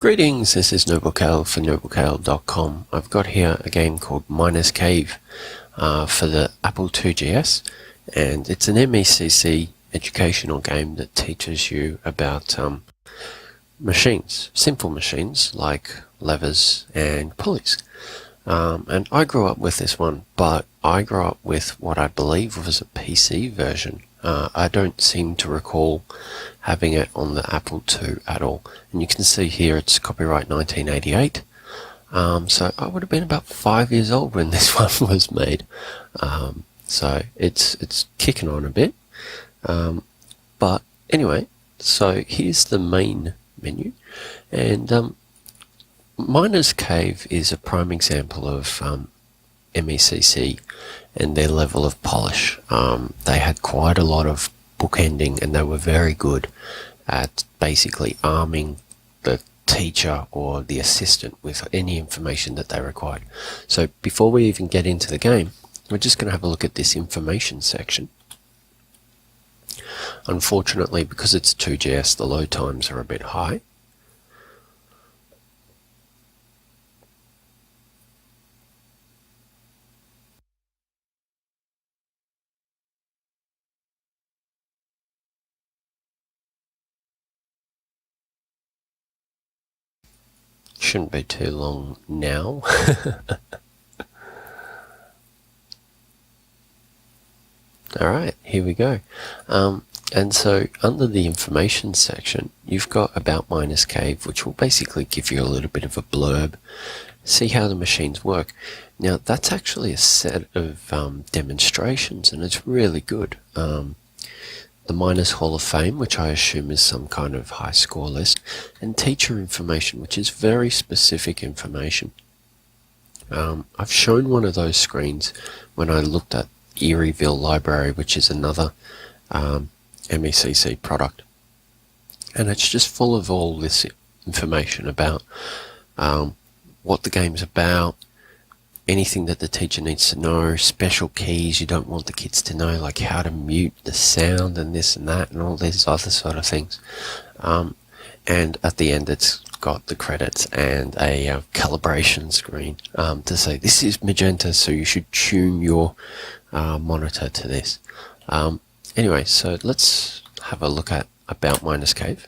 Greetings, this is NobleCale for NobleCale.com. I've got here a game called Miner's Cave for the Apple IIgs, and it's an MECC educational game that teaches you about machines, simple machines like levers and pulleys. And I grew up with this one, but I grew up with what I believe was a PC version. I don't seem to recall having it on the Apple II at all. And you can see here it's copyright 1988. So I would have been about 5 years old when this one was made. So it's kicking on a bit. But anyway, so here's the main menu. And Miner's Cave is a prime example of MECC and their level of polish. They had quite a lot of bookending, and they were very good at basically arming the teacher or the assistant with any information that they required. So before we even get into the game, we're just going to have a look at this information section. Unfortunately, because it's 2GS, the load times are a bit high. Shouldn't be too long now. Alright, here we go. And so under the information section, you've got About Miner's Cave, which will basically give you a little bit of a blurb, see how the machines work. Now that's actually a set of demonstrations, and it's really good. The Miners Hall of Fame, which I assume is some kind of high score list, and teacher information, which is very specific information. I've shown one of those screens when I looked at Erieville Library, which is another MECC product, and it's just full of all this information about what the game's about, anything that the teacher needs to know, special keys you don't want the kids to know, like how to mute the sound and this and that and all these other sort of things. And at the end it's got the credits and a calibration screen to say this is magenta, so you should tune your monitor to this. Anyway, so let's have a look at About Miner's Cave.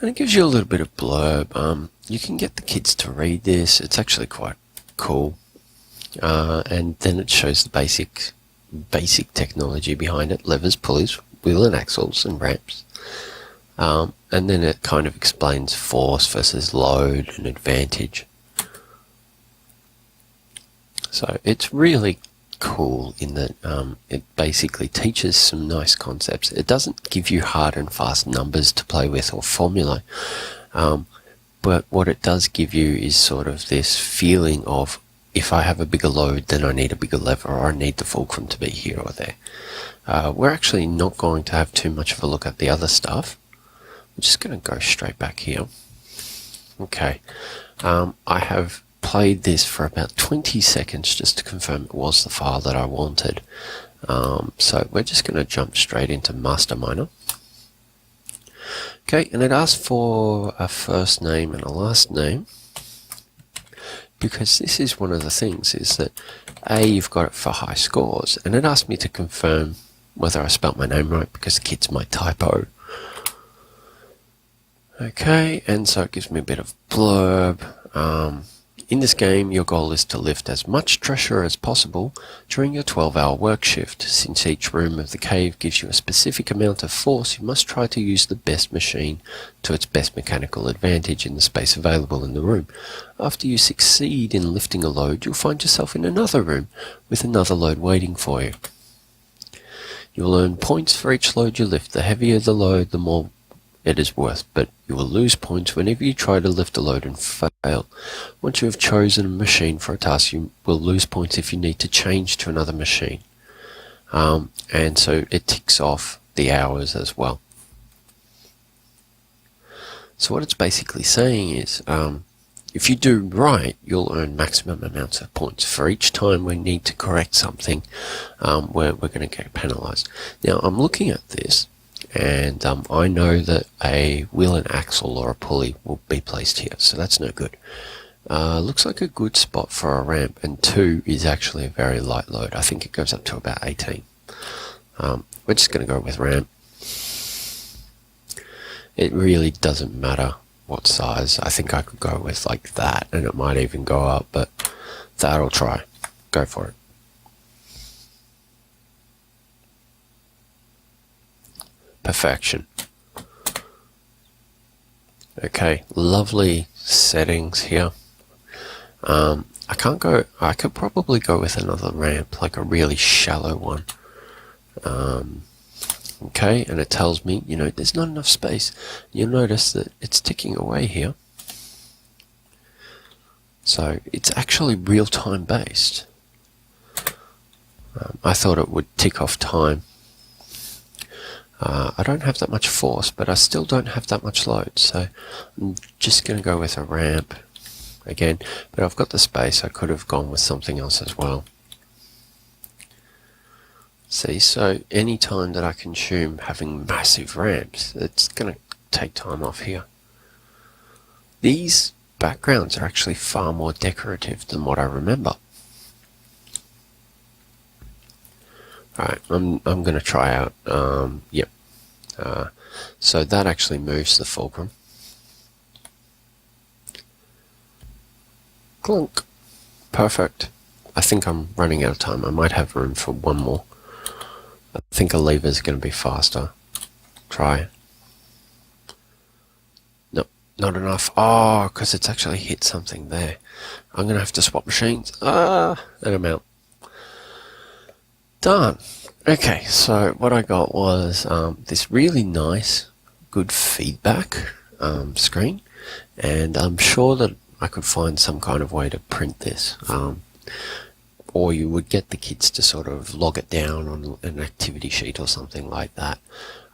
And it gives you a little bit of blurb. You can get the kids to read this. It's actually quite cool. And then it shows the basic technology behind it: levers, pulleys, wheel and axles, and ramps. And then it kind of explains force versus load and advantage. So it's really cool in that it basically teaches some nice concepts. It doesn't give you hard and fast numbers to play with or formula, but what it does give you is sort of this feeling of, if I have a bigger load, then I need a bigger lever, or I need the fulcrum to be here or there. We're actually not going to have too much of a look at the other stuff. I'm just going to go straight back here. Okay, I have played this for about 20 seconds just to confirm it was the file that I wanted. So we're just going to jump straight into Master Miner. Okay, and it asks for a first name and a last name, because this is one of the things, is that you've got it for high scores, and it asked me to confirm whether I spelt my name right, because the kids might typo. Okay, and so it gives me a bit of blurb. In this game, your goal is to lift as much treasure as possible during your 12-hour work shift. Since each room of the cave gives you a specific amount of force, you must try to use the best machine to its best mechanical advantage in the space available in the room. After you succeed in lifting a load, you'll find yourself in another room with another load waiting for you. You'll earn points for each load you lift. The heavier the load, the more it is worth, but you will lose points whenever you try to lift a load and fail. Once you have chosen a machine for a task, you will lose points if you need to change to another machine. And so it ticks off the hours as well. So what it's basically saying is, if you do right, you'll earn maximum amounts of points. For each time we need to correct something, we're going to get penalized. Now I'm looking at this, and I know that a wheel and axle or a pulley will be placed here, so that's no good. Looks like a good spot for a ramp, and 2 is actually a very light load. I think it goes up to about 18. We're just going to go with ramp. It really doesn't matter what size. I think I could go with like that, and it might even go up, but that I'll try. Go for it. Perfection. Okay, lovely settings here. I could probably go with another ramp, like a really shallow one. Okay, and it tells me, there's not enough space. You'll notice that it's ticking away here. So it's actually real-time based. I thought it would tick off time. I don't have that much force, but I still don't have that much load, so I'm just going to go with a ramp again, but I've got the space. I could have gone with something else as well. See, so any time that I consume having massive ramps, it's going to take time off here. These backgrounds are actually far more decorative than what I remember. Alright, I'm going to try out, yep. So that actually moves the fulcrum. Clunk. Perfect. I think I'm running out of time. I might have room for one more. I think a lever is going to be faster. Try. Nope, not enough. Oh, because it's actually hit something there. I'm going to have to swap machines. And I'm out. Done. Okay, so what I got was this really nice, good feedback screen, and I'm sure that I could find some kind of way to print this, or you would get the kids to sort of log it down on an activity sheet or something like that.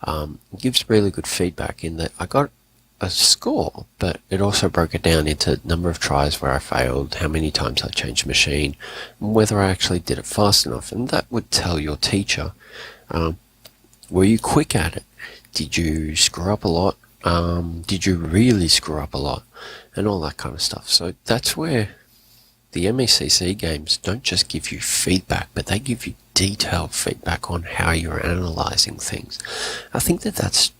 It gives really good feedback in that I got a score, but it also broke it down into number of tries where I failed, how many times I changed machine, and whether I actually did it fast enough. And that would tell your teacher, were you quick at it? Did you screw up a lot? Did you really screw up a lot? And all that kind of stuff. So that's where the MECC games don't just give you feedback, but they give you detailed feedback on how you're analysing things. I think that that's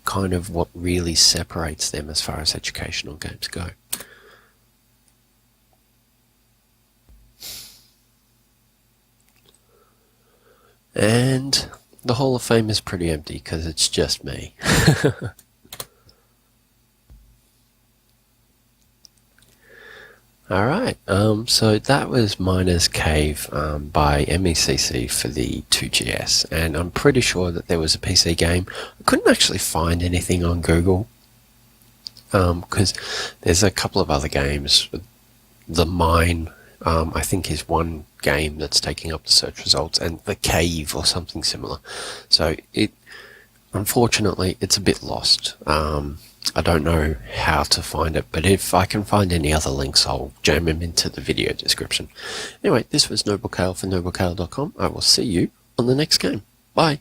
kind of what really separates them as far as educational games go. And the Hall of Fame is pretty empty because it's just me. Alright, so that was Miner's Cave by MECC for the 2GS, and I'm pretty sure that there was a PC game. I couldn't actually find anything on Google, because there's a couple of other games. The Mine, I think, is one game that's taking up the search results, and The Cave or something similar. So unfortunately, it's a bit lost. I don't know how to find it, but if I can find any other links, I'll jam them into the video description. Anyway, this was NobleKale for NobleKale.com. I will see you on the next game. Bye.